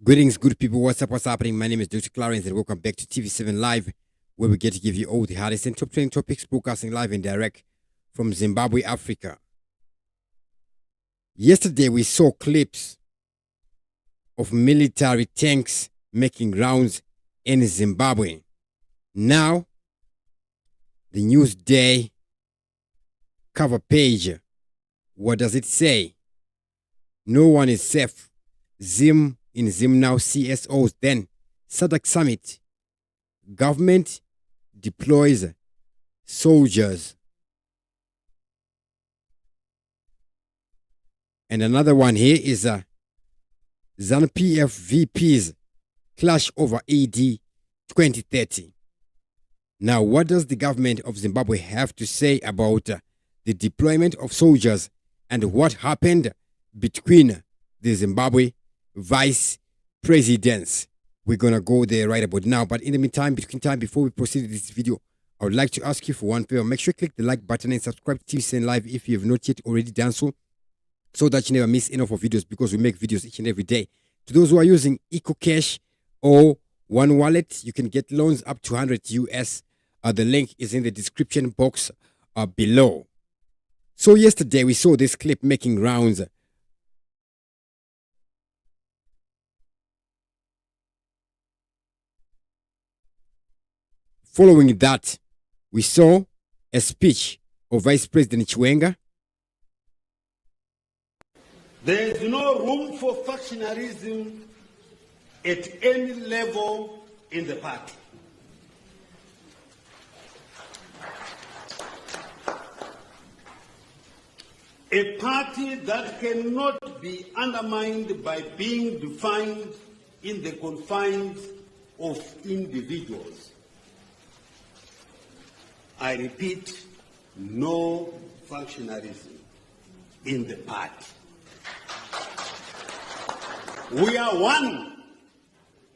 Greetings, good people. What's happening? My name is Dr. Clarence, and welcome back to TV7 Live, where we get to give you all the hardest and top trending topics, broadcasting live and direct from Zimbabwe, Africa. Yesterday, we saw clips of military tanks making rounds in Zimbabwe. Now, the Newsday cover page, what does it say? No one is safe. Zim in Zim now CSOs. Then SADC summit. Government deploys soldiers. And another one here is ZANU-PF VPs clash over AD 2030. Now, what does the government of Zimbabwe have to say about the deployment of soldiers and what happened between the Zimbabwe vice presidents? We're going to go there right about now. But in the meantime, before we proceed with this video, I would like to ask you for one favor. Make sure you click the like button and subscribe to TV7 Live if you have not yet already done so that you never miss any of our videos, because we make videos each and every day. To those who are using EcoCash or One Wallet, you can get loans up to 100 US. The link is in the description box below. So yesterday we saw this clip making rounds. Following that, we saw a speech of Vice President Chiwenga. There is no room for factionarism at any level in the party. A party that cannot be undermined by being defined in the confines of individuals. I repeat, no functionarism in the party. We are one,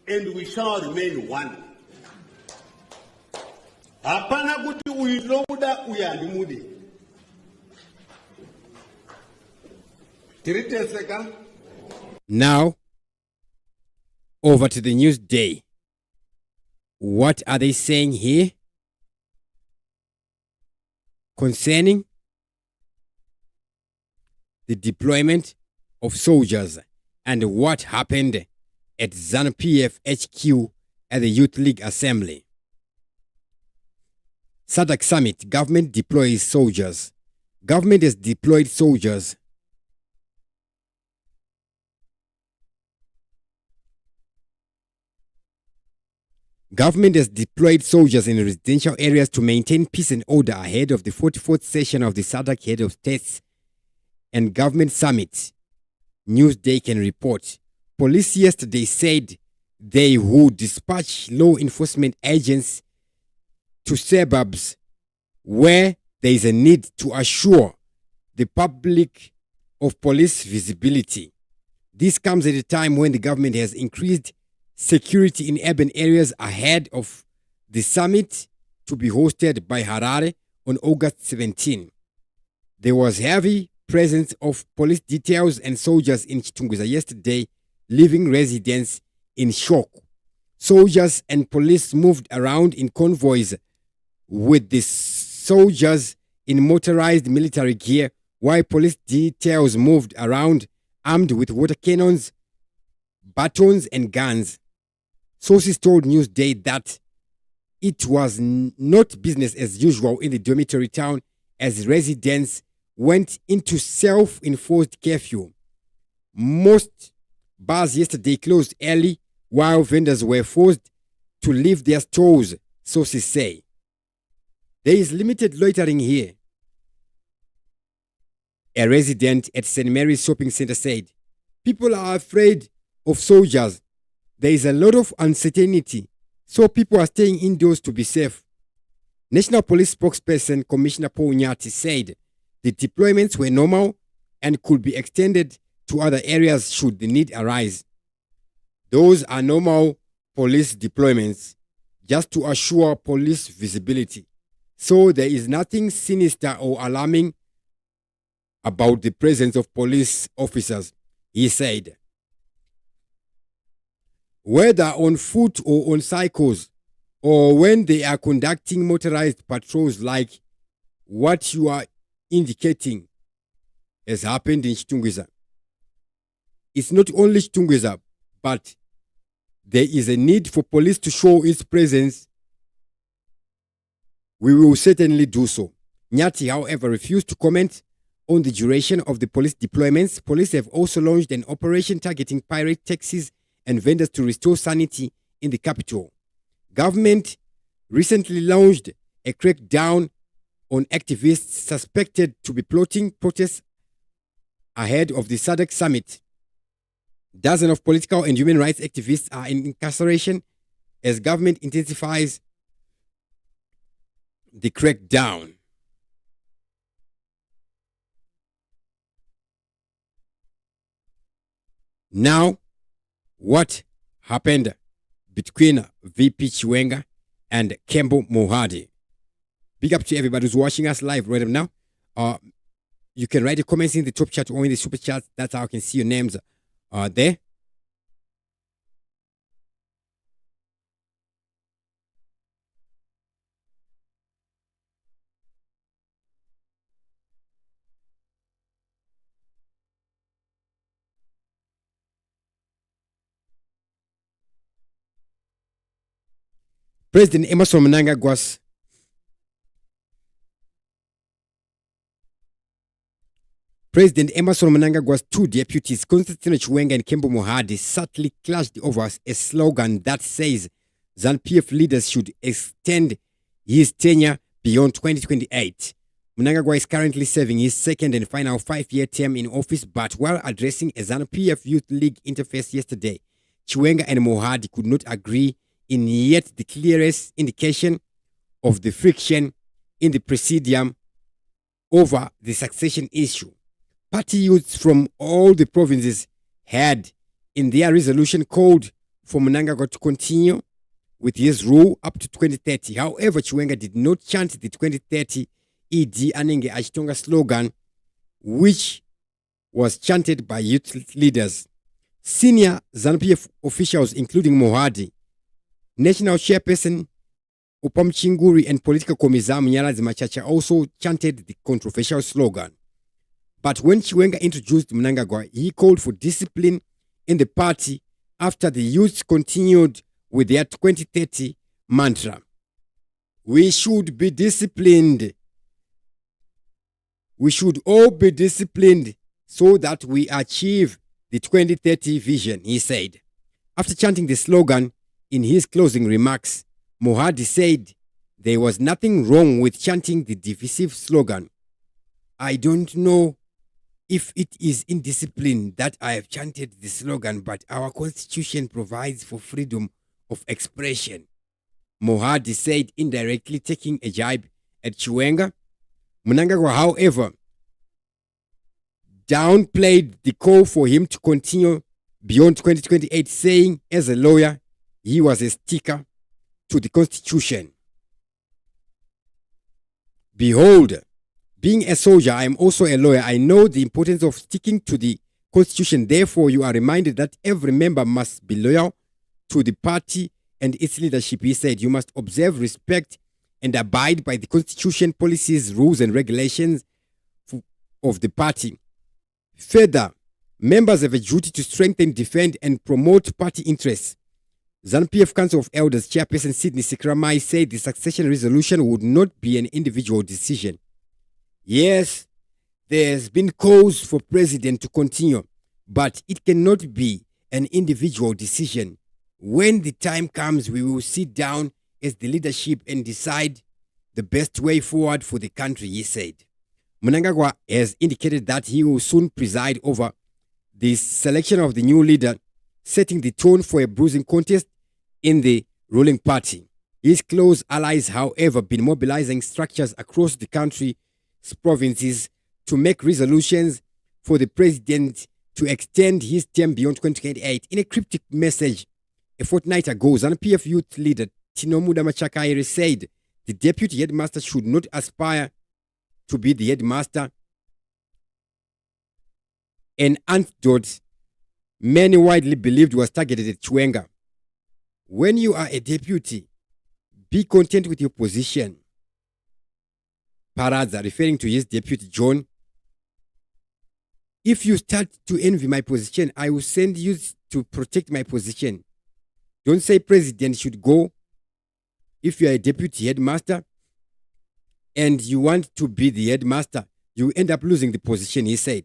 and we shall remain one. Hapana kuti uyiloda uyandimudi. Now, over to the Newsday. What are they saying here concerning the deployment of soldiers and what happened at ZANU-PF HQ at the Youth League Assembly? SADC summit, government deploys soldiers. Government has deployed soldiers. Government has deployed soldiers in residential areas to maintain peace and order ahead of the 44th session of the SADC Head of States and Government Summit. Newsday can report. Police yesterday said they would dispatch law enforcement agents to suburbs where there is a need to assure the public of police visibility. This comes at a time when the government has increased security in urban areas ahead of the summit to be hosted by Harare on August 17. There was heavy presence of police details and soldiers in Chitunguza yesterday, leaving residents in shock. Soldiers and police moved around in convoys with the soldiers in motorized military gear, while police details moved around armed with water cannons, batons and guns. Sources told Newsday that it was not business as usual in the dormitory town as residents went into self-enforced curfew. Most bars yesterday closed early while vendors were forced to leave their stores, sources say. There is limited loitering here. A resident at St. Mary's Shopping Center said, people are afraid of soldiers. There is a lot of uncertainty, so people are staying indoors to be safe. National Police spokesperson Commissioner Paul Nyati said the deployments were normal and could be extended to other areas should the need arise. Those are normal police deployments, just to assure police visibility. So there is nothing sinister or alarming about the presence of police officers, he said. whether on foot or on cycles, or when they are conducting motorized patrols like what you are indicating has happened in Chiwenga. It's not only Chiwenga, but there is a need for police to show its presence. We will certainly do so. Nyati, however, refused to comment on the duration of the police deployments. Police have also launched an operation targeting pirate taxis and vendors to restore sanity in the capital. Government recently launched a crackdown on activists suspected to be plotting protests ahead of the SADC summit. Dozens of political and human rights activists are in incarceration as government intensifies the crackdown. Now, what happened between VP Chiwenga and Kembo Mohadi? Big up to everybody who's watching us live right now. You can write your comments in the top chat or in the super chat. That's how I can see your names there. President Emerson Mnangagwa's two deputies, Constantine Chiwenga and Kembo Mohadi, subtly clashed over a slogan that says ZANU-PF leaders should extend his tenure beyond 2028. Mnangagwa is currently serving his second and final 5-year term in office, but while addressing a ZANU-PF Youth League interface yesterday, Chiwenga and Mohadi could not agree in yet the clearest indication of the friction in the presidium over the succession issue. Party youths from all the provinces had, in their resolution, called for Mnangagwa to continue with his rule up to 2030. However, Chiwenga did not chant the 2030 ED Anenge Achitonga slogan, which was chanted by youth leaders. Senior ZANU-PF officials, including Mohadi, National Chairperson Upam Chinguri, and political commissar Mnyalazi Machacha also chanted the controversial slogan. But when Chiwenga introduced Mnangagwa, he called for discipline in the party after the youths continued with their 2030 mantra. We should be disciplined. We should all be disciplined so that we achieve the 2030 vision, he said. After chanting the slogan in his closing remarks, Mohadi said there was nothing wrong with chanting the divisive slogan. I don't know if it is indiscipline that I have chanted the slogan, but our constitution provides for freedom of expression, Mohadi said, indirectly taking a jibe at Chiwenga. Mnangagwa, however, downplayed the call for him to continue beyond 2028, saying as a lawyer, he was a sticker to the constitution. Behold, being a soldier, I am also a lawyer. I know the importance of sticking to the constitution. Therefore, you are reminded that every member must be loyal to the party and its leadership, he said. You must observe, respect, and abide by the constitution, policies, rules, and regulations of the party. Further, members have a duty to strengthen, defend, and promote party interests. ZANU-PF Council of Elders Chairperson Sidney Sikramai said the succession resolution would not be an individual decision. Yes, there has been calls for president to continue, but it cannot be an individual decision. When the time comes, we will sit down as the leadership and decide the best way forward for the country, he said. Mnangagwa has indicated that he will soon preside over the selection of the new leader, setting the tone for a bruising contest in the ruling party. His close allies, however, been mobilizing structures across the country's provinces to make resolutions for the president to extend his term beyond 2028. In a cryptic message a fortnight ago, ZANU-PF youth leader Tino Muda Machakaire said the deputy headmaster should not aspire to be the headmaster, an antidote many widely believed was targeted at Chiwenga. When you are a deputy, be content with your position. Paradza, referring to his deputy John. If you start to envy my position, I will send you to protect my position. Don't say president should go. If you are a deputy headmaster and you want to be the headmaster, you end up losing the position, he said.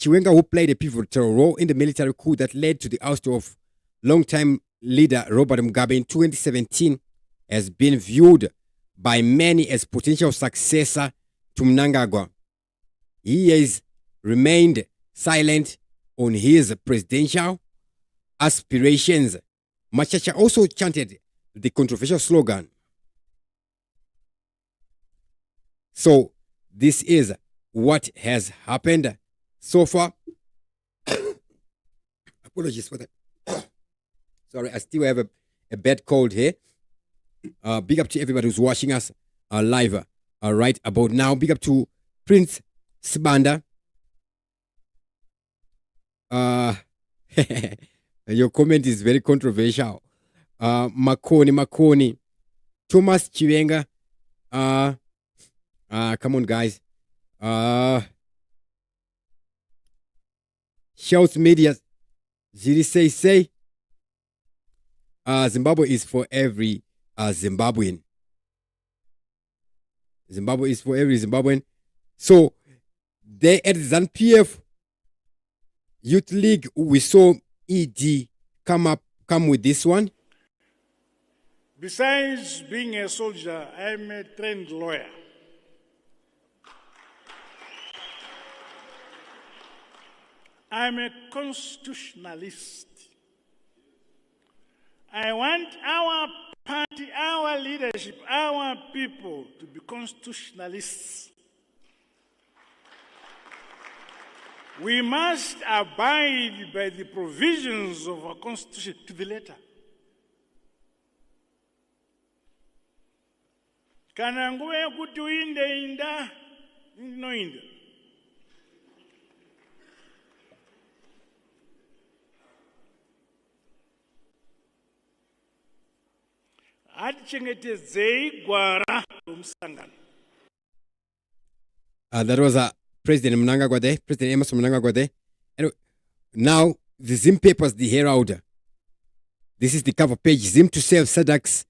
Chiwenga, who played a pivotal role in the military coup that led to the ouster of longtime leader Robert Mugabe in 2017, has been viewed by many as potential successor to Mnangagwa. He has remained silent on his presidential aspirations. Machacha also chanted the controversial slogan. So this is what has happened so far. Apologies for that. Sorry, I still have a bad cold here. Big up to everybody who's watching us live right about now. Big up to Prince Sibanda. Your comment is very controversial. Makoni. Thomas Chiwenga. Come on, guys. Shouts Media. Ziri say. Zimbabwe is for every Zimbabwean. Zimbabwe is for every Zimbabwean. So, they at ZANU-PF Youth League, we saw ED come with this one. Besides being a soldier, I'm a trained lawyer. I'm a constitutionalist. I want our party, our leadership, our people to be constitutionalists. We must abide by the provisions of our constitution to the letter. Kana nguve yekuti uinde inda, inoinda. Atichengetedzei gwara lomusangano. That was President Mnangagwa there, President Emerson Mnangagwa there. And now, the Zim papers, the Herald. This is the cover page. Zim to serve SADC's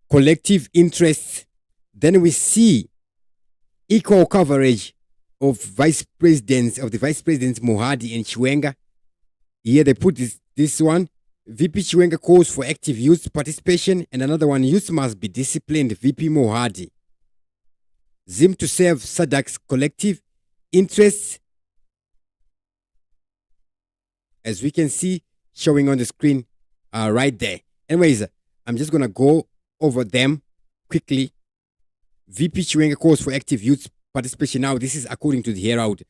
collective interests. Then we see equal coverage of the Vice Presidents Mohadi and Chiwenga. Here they put this one. VP Chiwenga calls for active youth participation, and another one, youth must be disciplined, VP Mohadi. Zim to serve SADC's collective interests, as we can see showing on the screen right there. Anyways, I'm just going to go over them quickly. VP Chiwenga calls for active youth participation. Now, this is according to the Herald.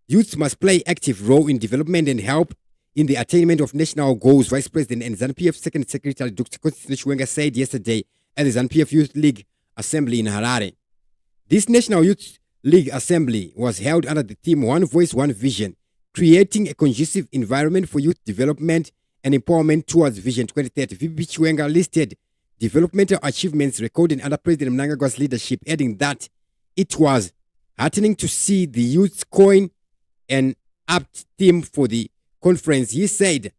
Youths must play active role in development and help in the attainment of national goals, Vice President and ZANU-PF Second Secretary Dr. Constantine Chiwenga said yesterday at the ZANU-PF Youth League Assembly in Harare. This National Youth League Assembly was held under the theme One Voice, One Vision, creating a conducive environment for youth development and empowerment towards Vision 2030. VP Chiwenga listed developmental achievements recorded under President Mnangagwa's leadership, adding that it was heartening to see the youth coin an apt theme for the conference. He said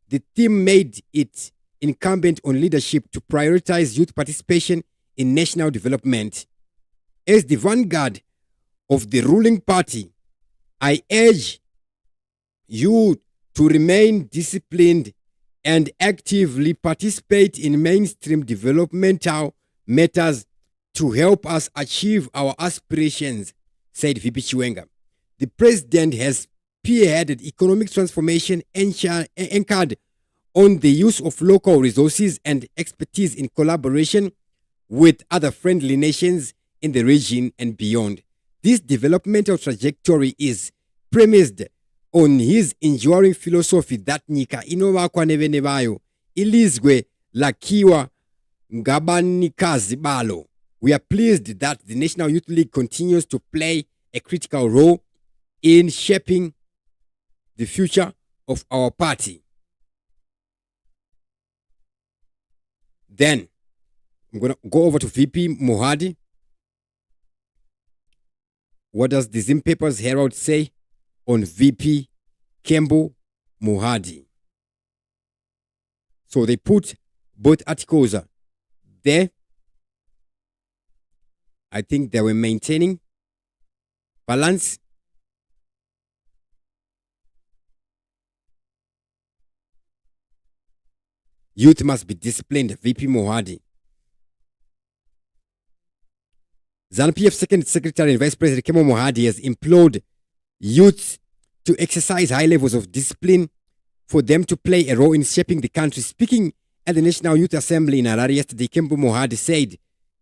the theme made it incumbent on leadership to prioritize youth participation in national development. As the vanguard of the ruling party, I urge you to remain disciplined and actively participate in mainstream developmental matters to help us achieve our aspirations, said VP Chiwenga. The president has spearheaded economic transformation anchored on the use of local resources and expertise in collaboration with other friendly nations in the region and beyond. This developmental trajectory is premised on his enduring philosophy that nyika inovakwa nevene vayo ilizwe lakiwa ngabanikazi balo. We are pleased that the National Youth League continues to play a critical role in shaping the future of our party. Then I'm going to go over to VP Mohadi. What does the Zim Papers Herald say on VP Kembo Mohadi? So they put both articles there. I think they were maintaining balance. Youth must be disciplined, VP Mohadi. ZANU-PF Second Secretary and Vice President Kembo Mohadi has implored youths to exercise high levels of discipline for them to play a role in shaping the country. Speaking at the National Youth Assembly in Harare yesterday, Kembo Mohadi said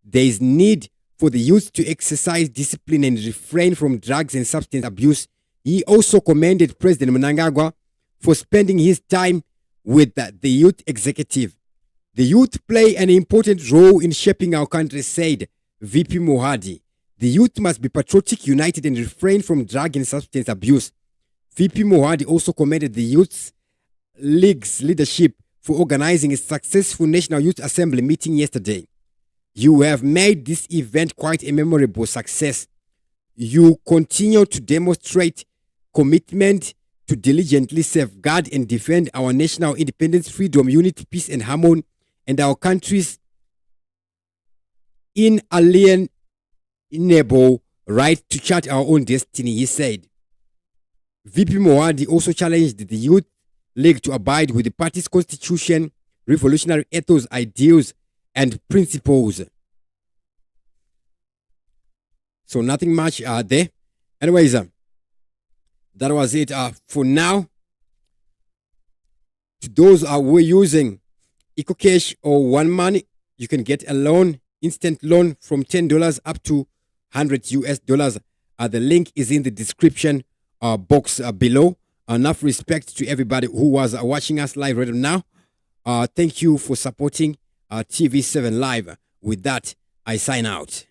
there is need for the youth to exercise discipline and refrain from drugs and substance abuse. He also commended President Mnangagwa for spending his time with the youth executive. The youth play an important role in shaping our country, said VP Mohadi. The youth must be patriotic, united, and refrain from drug and substance abuse. VP Mohadi also commended the Youth League's leadership for organizing a successful National Youth Assembly meeting yesterday. You have made this event quite a memorable success. You continue to demonstrate commitment to diligently safeguard and defend our national independence, freedom, unity, peace, and harmony, and our country's inalienable right to chart our own destiny, he said. VP Mohadi also challenged the Youth League to abide with the party's constitution, revolutionary ethos, ideals, and principles. So nothing much there. Anyways, that was it for now. To those who are using EcoCash or One Money, you can get a loan, instant loan from $10 up to $100 US. The link is in the description box below. Enough respect to everybody who was watching us live right now. Thank you for supporting TV7 Live. With that, I sign out.